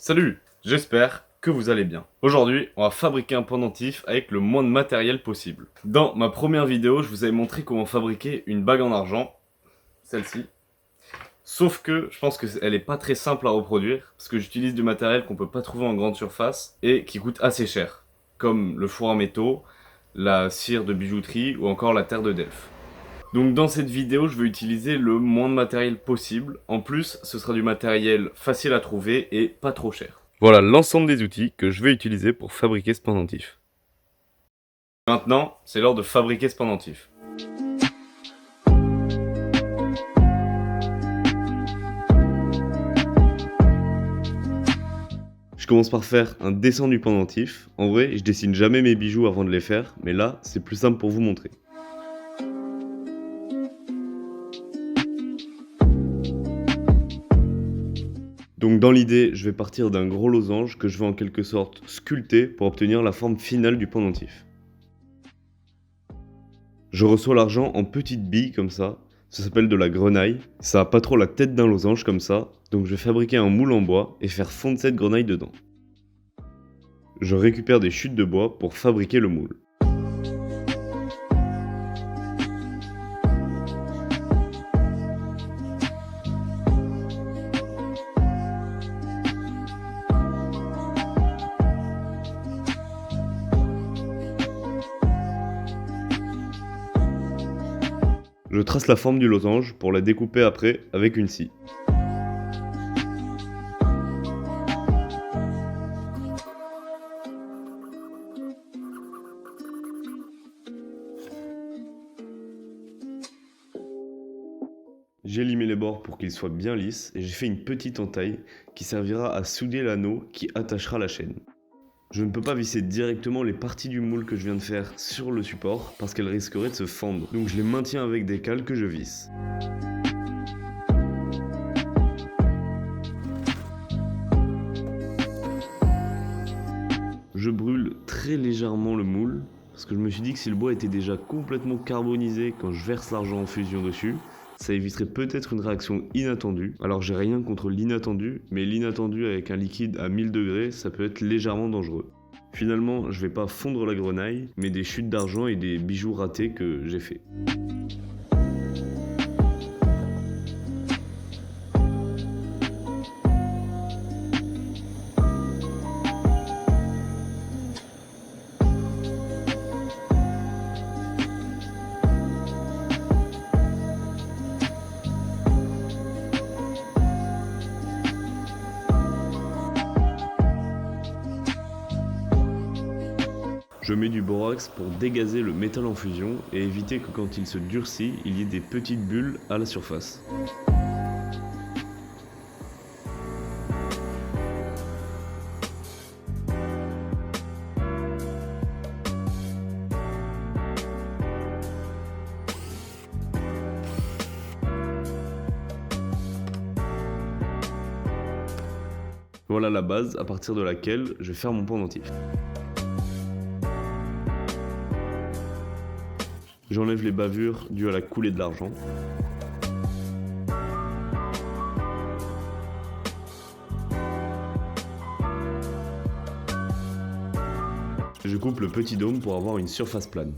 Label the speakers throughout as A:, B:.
A: Salut, j'espère que vous allez bien. Aujourd'hui, on va fabriquer un pendentif avec le moins de matériel possible. Dans ma première vidéo, je vous avais montré comment fabriquer une bague en argent, celle-ci. Sauf que je pense qu'elle est pas très simple à reproduire, parce que j'utilise du matériel qu'on peut pas trouver en grande surface et qui coûte assez cher, comme le four en métaux, la cire de bijouterie ou encore la terre de Delft. Donc dans cette vidéo, je vais utiliser le moins de matériel possible. En plus, ce sera du matériel facile à trouver et pas trop cher. Voilà l'ensemble des outils que je vais utiliser pour fabriquer ce pendentif. Maintenant, c'est l'heure de fabriquer ce pendentif. Je commence par faire un dessin du pendentif. En vrai, je dessine jamais mes bijoux avant de les faire, mais là, c'est plus simple pour vous montrer. Donc dans l'idée, je vais partir d'un gros losange que je vais en quelque sorte sculpter pour obtenir la forme finale du pendentif. Je reçois l'argent en petites billes comme ça s'appelle de la grenaille. Ça a pas trop la tête d'un losange comme ça, donc je vais fabriquer un moule en bois et faire fondre cette grenaille dedans. Je récupère des chutes de bois pour fabriquer le moule. Je trace la forme du losange pour la découper après avec une scie. J'ai limé les bords pour qu'ils soient bien lisses et j'ai fait une petite entaille qui servira à souder l'anneau qui attachera la chaîne. Je ne peux pas visser directement les parties du moule que je viens de faire sur le support parce qu'elles risqueraient de se fendre, donc je les maintiens avec des cales que je visse. Je brûle très légèrement le moule parce que je me suis dit que si le bois était déjà complètement carbonisé quand je verse l'argent en fusion dessus, ça éviterait peut-être une réaction inattendue. Alors j'ai rien contre l'inattendu, mais l'inattendu avec un liquide à 1000 degrés, ça peut être légèrement dangereux. Finalement, je vais pas fondre la grenaille, mais des chutes d'argent et des bijoux ratés que j'ai fait. Je mets du borax pour dégazer le métal en fusion et éviter que quand il se durcit, il y ait des petites bulles à la surface. Voilà la base à partir de laquelle je vais faire mon pendentif. J'enlève les bavures dues à la coulée de l'argent. Je coupe le petit dôme pour avoir une surface plane.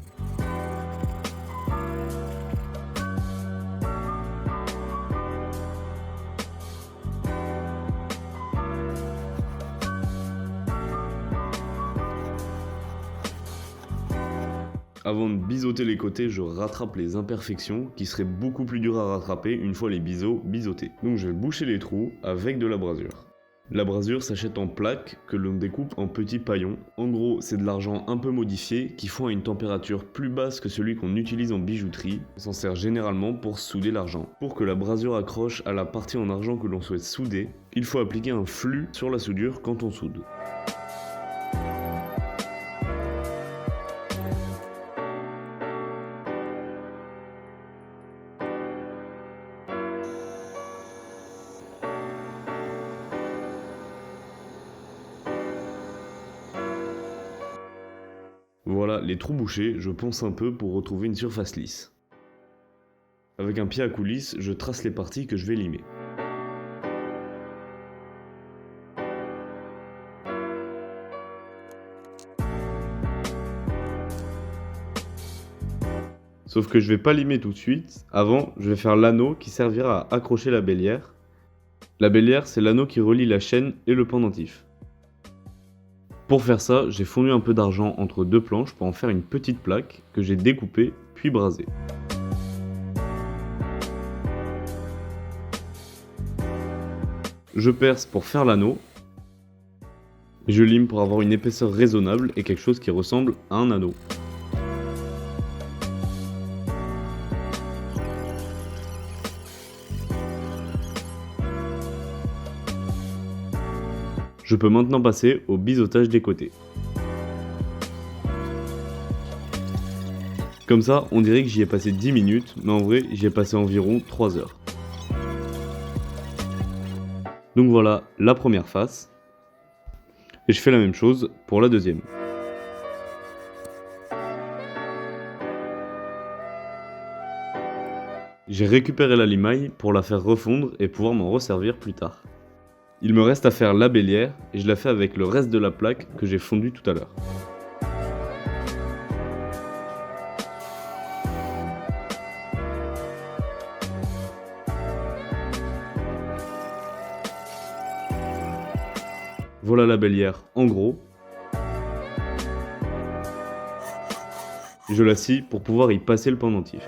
A: Avant de biseauter les côtés, je rattrape les imperfections qui seraient beaucoup plus dures à rattraper une fois les biseaux biseautés. Donc je vais boucher les trous avec de la brasure. La brasure s'achète en plaques que l'on découpe en petits paillons. En gros, c'est de l'argent un peu modifié qui fond à une température plus basse que celui qu'on utilise en bijouterie. On s'en sert généralement pour souder l'argent. Pour que la brasure accroche à la partie en argent que l'on souhaite souder, il faut appliquer un flux sur la soudure quand on soude. Voilà les trous bouchés, je ponce un peu pour retrouver une surface lisse. Avec un pied à coulisse, je trace les parties que je vais limer. Sauf que je vais pas limer tout de suite. Avant, je vais faire l'anneau qui servira à accrocher la bélière. La bélière, c'est l'anneau qui relie la chaîne et le pendentif. Pour faire ça, j'ai fondu un peu d'argent entre deux planches pour en faire une petite plaque que j'ai découpée puis brasée. Je perce pour faire l'anneau. Je lime pour avoir une épaisseur raisonnable et quelque chose qui ressemble à un anneau. Je peux maintenant passer au biseautage des côtés. Comme ça, on dirait que j'y ai passé 10 minutes, mais en vrai, j'y ai passé environ 3 heures. Donc voilà la première face. Et je fais la même chose pour la deuxième. J'ai récupéré la limaille pour la faire refondre et pouvoir m'en resservir plus tard. Il me reste à faire la bélière et je la fais avec le reste de la plaque que j'ai fondue tout à l'heure. Voilà la bélière en gros. Je la scie pour pouvoir y passer le pendentif.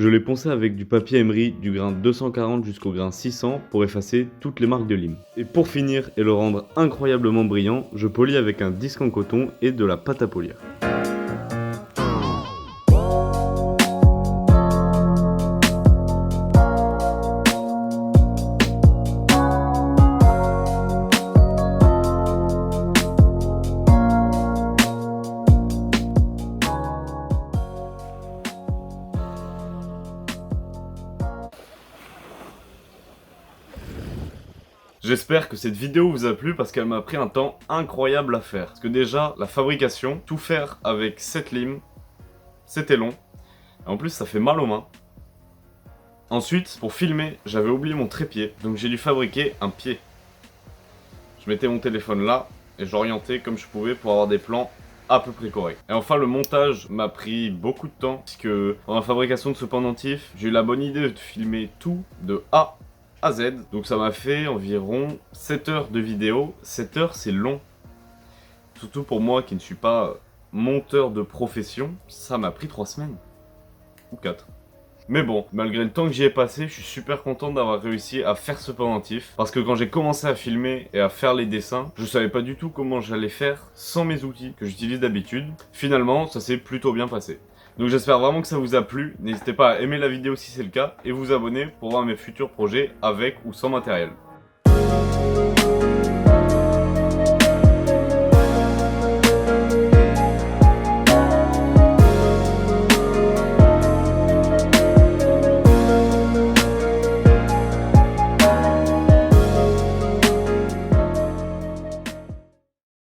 A: Je l'ai poncé avec du papier emery du grain 240 jusqu'au grain 600 pour effacer toutes les marques de lime. Et pour finir et le rendre incroyablement brillant, je polis avec un disque en coton et de la pâte à polir. J'espère que cette vidéo vous a plu parce qu'elle m'a pris un temps incroyable à faire. Parce que déjà, la fabrication, tout faire avec cette lime, c'était long. Et en plus, ça fait mal aux mains. Ensuite, pour filmer, j'avais oublié mon trépied. Donc j'ai dû fabriquer un pied. Je mettais mon téléphone là et j'orientais comme je pouvais pour avoir des plans à peu près corrects. Et enfin, le montage m'a pris beaucoup de temps. Puisque dans la fabrication de ce pendentif, j'ai eu la bonne idée de filmer tout de A à Z. Donc ça m'a fait environ 7 heures de vidéo. 7 heures, c'est long. Surtout pour moi qui ne suis pas monteur de profession, ça m'a pris 3 semaines. Ou 4. Mais bon, malgré le temps que j'y ai passé, je suis super content d'avoir réussi à faire ce pendentif. Parce que quand j'ai commencé à filmer et à faire les dessins, je savais pas du tout comment j'allais faire sans mes outils que j'utilise d'habitude. Finalement, ça s'est plutôt bien passé. Donc j'espère vraiment que ça vous a plu. N'hésitez pas à aimer la vidéo si c'est le cas et vous abonner pour voir mes futurs projets avec ou sans matériel.